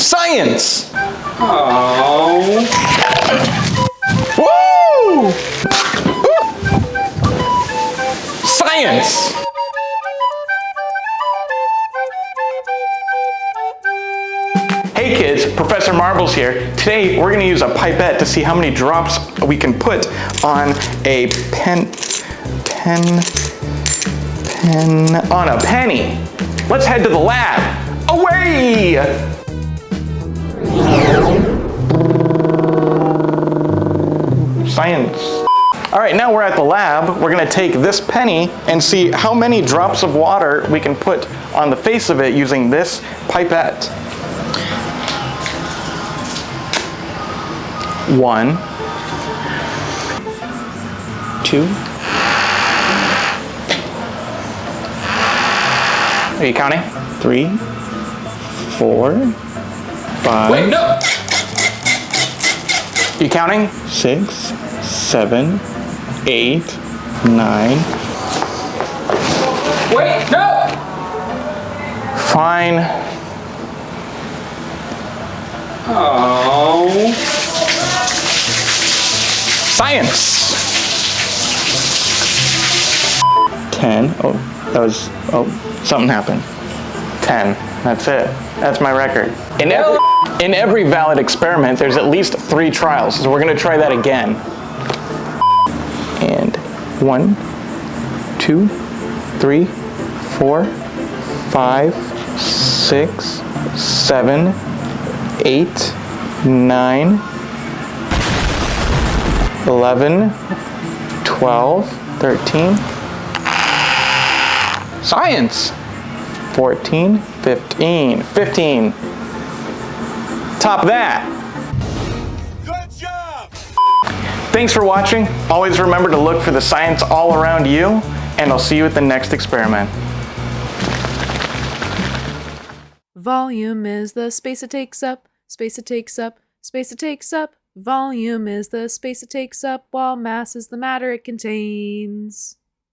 Science! Oh. Woo! Science! Hey kids, Professor Marbles here. Today we're going to use a pipette to see how many drops we can put on a on a penny. Let's head to the lab. Away! Science. All right, now we're at the lab. We're going to take this penny and see how many drops of water we can put on the face of it using this pipette. 1, 2. Are you counting? 3, 4, 5. Wait, no! You counting? 6, 7, 8, 9. Wait, no! Fine. Oh. Science. 10. Oh, that was, oh, something happened. 10. That's it. That's my record. In every valid experiment, there's at least 3 trials, so we're going to try that again. And 1, 2, 3, 4, 5, 6, 7, 8, 9, 11, 12, 13. Science! 14, 15, 15. Top that. Good job! Thanks for watching. Always remember to look for the science all around you, and I'll see you at the next experiment. Volume is the space it takes up, space it takes up, space it takes up. Volume is the space it takes up, while mass is the matter it contains.